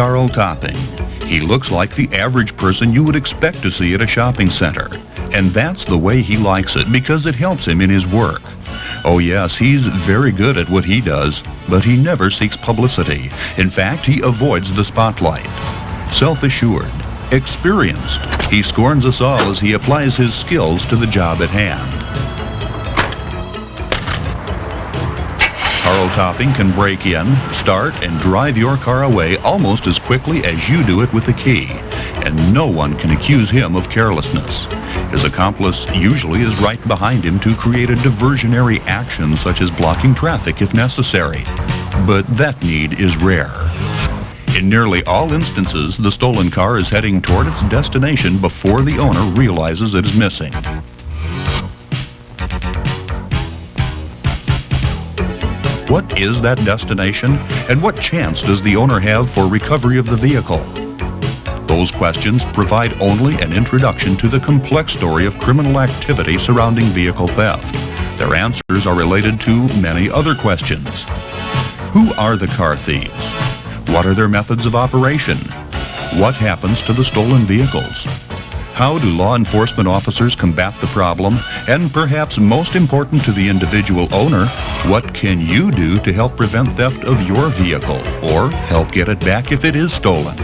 Carl Topping. He looks like the average person you would expect to see at a shopping center. And that's the way he likes it, because it helps him in his work. Oh yes, he's very good at what he does, but he never seeks publicity. In fact, he avoids the spotlight. Self-assured, experienced, he scorns us all as he applies his skills to the job at hand. Carl Topping can break in, start, and drive your car away almost as quickly as you do it with the key, and no one can accuse him of carelessness. His accomplice usually is right behind him to create a diversionary action such as blocking traffic if necessary, but that need is rare. In nearly all instances, the stolen car is heading toward its destination before the owner realizes it is missing. What is that destination, and what chance does the owner have for recovery of the vehicle? Those questions provide only an introduction to the complex story of criminal activity surrounding vehicle theft. Their answers are related to many other questions. Who are the car thieves? What are their methods of operation? What happens to the stolen vehicles? How do law enforcement officers combat the problem? And perhaps most important to the individual owner, what can you do to help prevent theft of your vehicle or help get it back if it is stolen?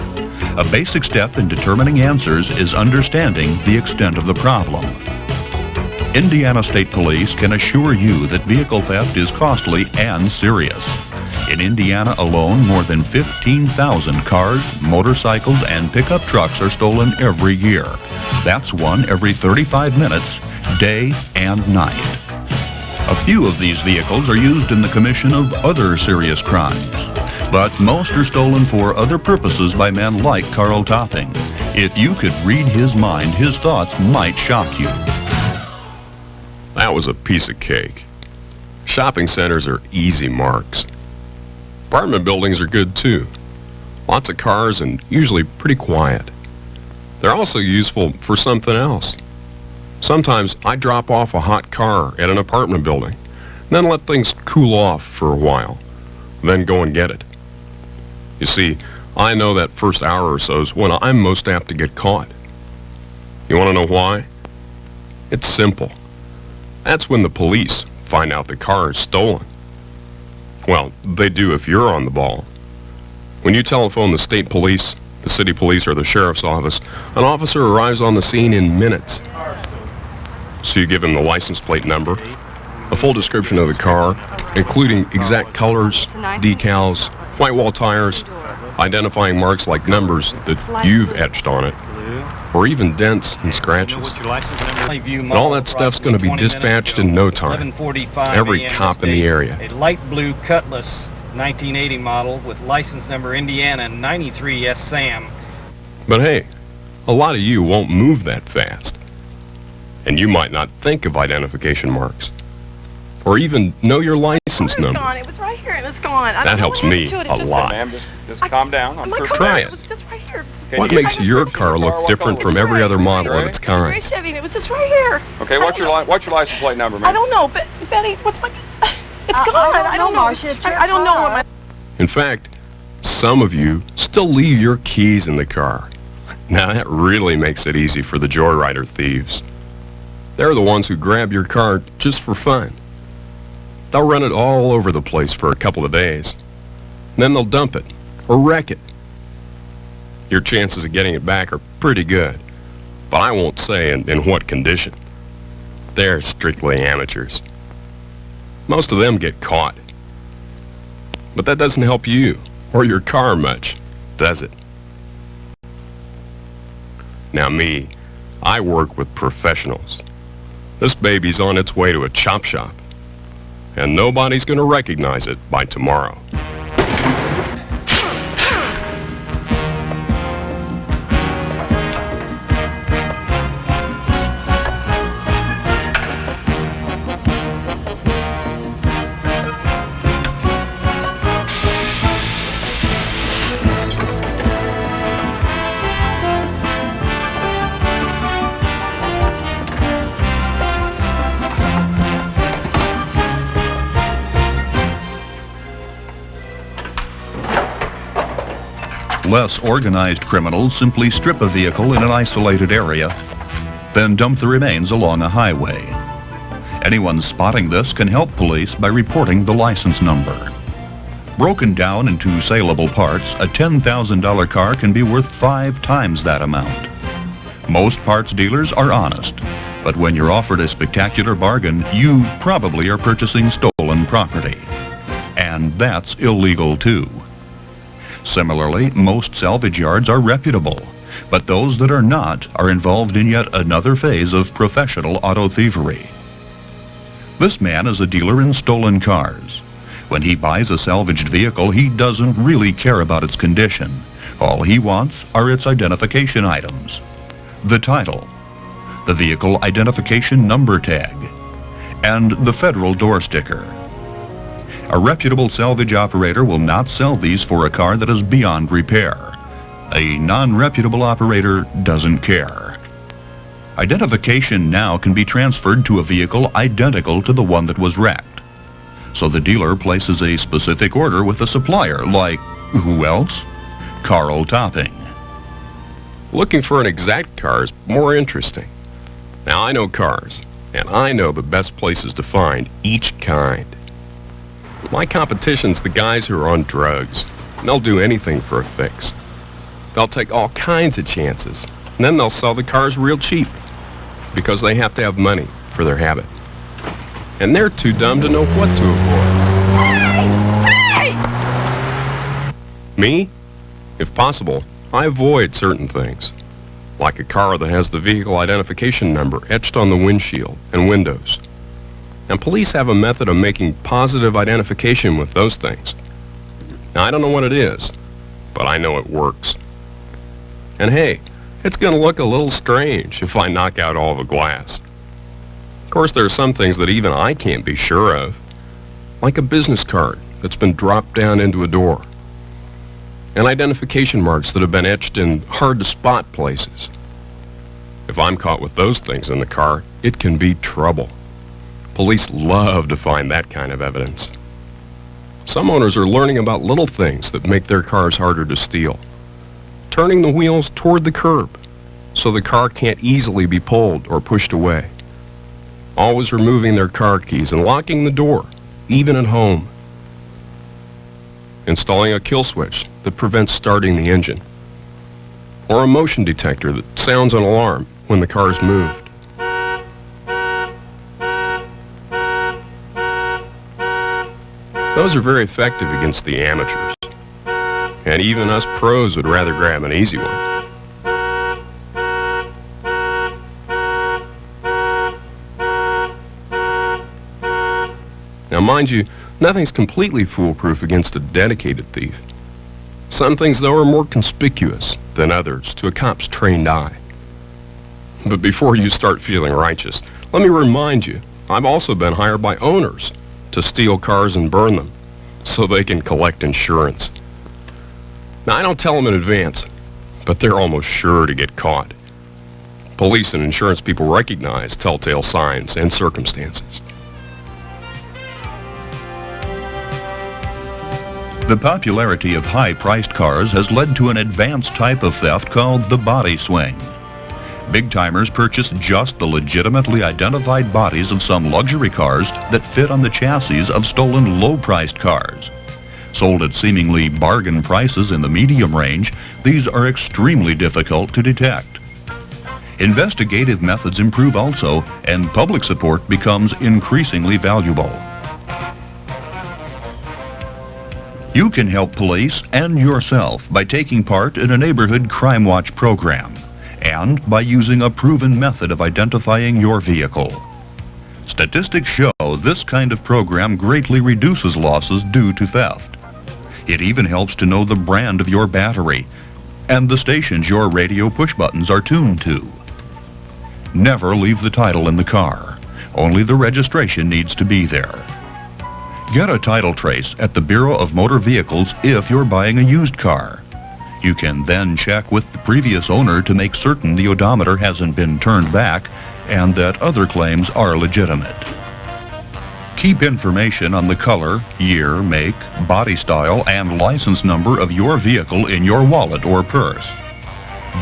A basic step in determining answers is understanding the extent of the problem. Indiana State Police can assure you that vehicle theft is costly and serious. In Indiana alone, more than 15,000 cars, motorcycles, and pickup trucks are stolen every year. That's one every 35 minutes, day and night. A few of these vehicles are used in the commission of other serious crimes, but most are stolen for other purposes by men like Carl Topping. If you could read his mind, his thoughts might shock you. That was a piece of cake. Shopping centers are easy marks. Apartment buildings are good too. Lots of cars and usually pretty quiet. They're also useful for something else. Sometimes I drop off a hot car at an apartment building, then let things cool off for a while, then go and get it. You see, I know that first hour or so is when I'm most apt to get caught. You want to know why? It's simple. That's when the police find out the car is stolen. Well, they do if you're on the ball. When you telephone the state police, the city police, or the sheriff's office, an officer arrives on the scene in minutes. So you give him the license plate number, a full description of the car, including exact colors, decals, white wall tires, identifying marks like numbers that you've etched on it, or even dents and scratches. And all that stuff's going to be dispatched in no time. Every cop in the area. A light blue Cutlass 1980 model with license number Indiana 93 S Sam. But hey, a lot of you won't move that fast. And you might not think of identification marks, or even know your license number. Gone. It was right here and it's gone. That helps me a lot. Ma'am, just calm down. Try it. It was just right here. What makes your car look different from every other model of its kind? It was just right here. Okay, what's your license plate number, ma'am? I don't know, but Betty, what's my... It's gone. I don't know. I don't know what my... In fact, some of you still leave your keys in the car. Now that really makes it easy for the joyrider thieves. They're the ones who grab your car just for fun. They'll run it all over the place for a couple of days. Then they'll dump it or wreck it. Your chances of getting it back are pretty good, but I won't say in what condition. They're strictly amateurs. Most of them get caught. But that doesn't help you or your car much, does it? Now me, I work with professionals. This baby's on its way to a chop shop, and nobody's going to recognize it by tomorrow. Less organized criminals simply strip a vehicle in an isolated area, then dump the remains along a highway. Anyone spotting this can help police by reporting the license number. Broken down into saleable parts, a $10,000 car can be worth 5 times that amount. Most parts dealers are honest, but when you're offered a spectacular bargain, you probably are purchasing stolen property. And that's illegal too. Similarly, most salvage yards are reputable, but those that are not are involved in yet another phase of professional auto thievery. This man is a dealer in stolen cars. When he buys a salvaged vehicle, he doesn't really care about its condition. All he wants are its identification items. The title, the vehicle identification number tag, and the federal door sticker. A reputable salvage operator will not sell these for a car that is beyond repair. A non-reputable operator doesn't care. Identification now can be transferred to a vehicle identical to the one that was wrecked. So the dealer places a specific order with the supplier, like, who else? Carl Topping. Looking for an exact car is more interesting. Now, I know cars, and I know the best places to find each kind. My competition's the guys who are on drugs, and they'll do anything for a fix. They'll take all kinds of chances, and then they'll sell the cars real cheap, because they have to have money for their habit. And they're too dumb to know what to avoid. Me? If possible, I avoid certain things, like a car that has the vehicle identification number etched on the windshield and windows. And police have a method of making positive identification with those things. Now, I don't know what it is, but I know it works. And hey, it's going to look a little strange if I knock out all the glass. Of course, there are some things that even I can't be sure of, like a business card that's been dropped down into a door, and identification marks that have been etched in hard-to-spot places. If I'm caught with those things in the car, it can be trouble. Police love to find that kind of evidence. Some owners are learning about little things that make their cars harder to steal. Turning the wheels toward the curb so the car can't easily be pulled or pushed away. Always removing their car keys and locking the door, even at home. Installing a kill switch that prevents starting the engine. Or a motion detector that sounds an alarm when the car is moved. Those are very effective against the amateurs. And even us pros would rather grab an easy one. Now, mind you, nothing's completely foolproof against a dedicated thief. Some things, though, are more conspicuous than others to a cop's trained eye. But before you start feeling righteous, let me remind you, I've also been hired by owners to steal cars and burn them so they can collect insurance. Now, I don't tell them in advance, but they're almost sure to get caught. Police and insurance people recognize telltale signs and circumstances. The popularity of high-priced cars has led to an advanced type of theft called the body swing. Big-timers purchase just the legitimately identified bodies of some luxury cars that fit on the chassis of stolen low-priced cars. Sold at seemingly bargain prices in the medium range, these are extremely difficult to detect. Investigative methods improve also, and public support becomes increasingly valuable. You can help police and yourself by taking part in a neighborhood crime watch program and by using a proven method of identifying your vehicle. Statistics show this kind of program greatly reduces losses due to theft. It even helps to know the brand of your battery and the stations your radio push buttons are tuned to. Never leave the title in the car. Only the registration needs to be there. Get a title trace at the Bureau of Motor Vehicles if you're buying a used car. You can then check with the previous owner to make certain the odometer hasn't been turned back and that other claims are legitimate. Keep information on the color, year, make, body style, and license number of your vehicle in your wallet or purse.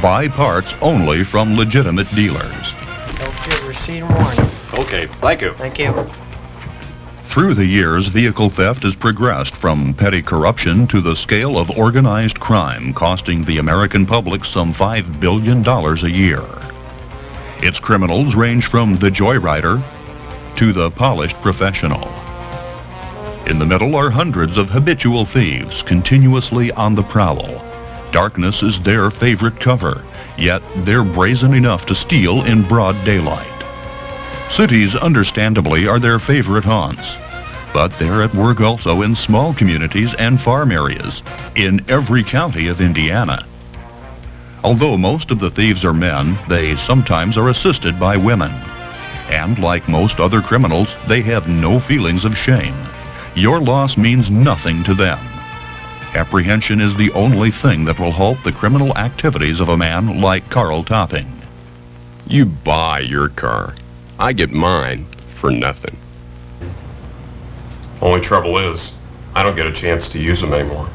Buy parts only from legitimate dealers. Don't give receipt and warning. Okay, thank you. Thank you. Through the years, vehicle theft has progressed from petty corruption to the scale of organized crime, costing the American public some $5 billion a year. Its criminals range from the joyrider to the polished professional. In the middle are hundreds of habitual thieves continuously on the prowl. Darkness is their favorite cover, yet they're brazen enough to steal in broad daylight. Cities, understandably, are their favorite haunts, but they're at work also in small communities and farm areas in every county of Indiana. Although most of the thieves are men, they sometimes are assisted by women. And like most other criminals, they have no feelings of shame. Your loss means nothing to them. Apprehension is the only thing that will halt the criminal activities of a man like Carl Topping. You buy your car. I get mine for nothing. Only trouble is, I don't get a chance to use them anymore.